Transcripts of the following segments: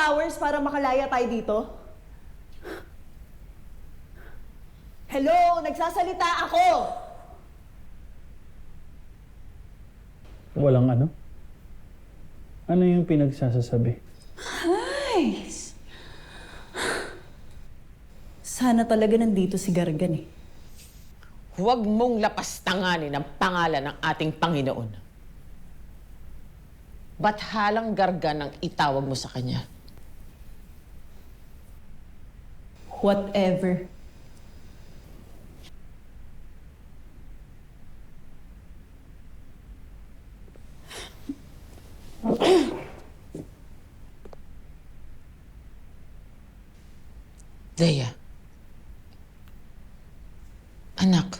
powers para makalaya tayo dito? Hello? Nagsasalita ako! Walang ano? Ano yung pinagsasasabi? Ay! Sana talaga nandito si Gargan eh. Huwag mong lapastanganin ang pangalan ng ating Panginoon. Ba't halang Gargan ang itawag mo sa kanya? Whatever. Leia. Anak.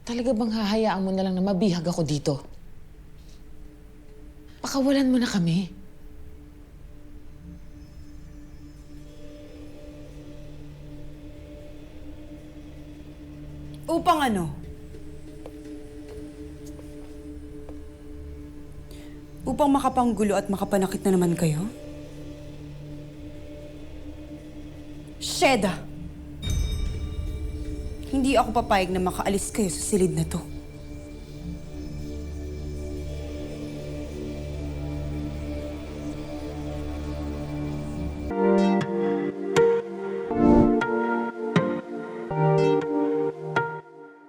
Talaga bang hahayaan mo na lang na mabihag ako dito? Pakawalan mo na kami. Upang ano? Upang makapanggulo at makapanakit na naman kayo? Sheda! Hindi ako papayag na makaalis kayo sa silid na to.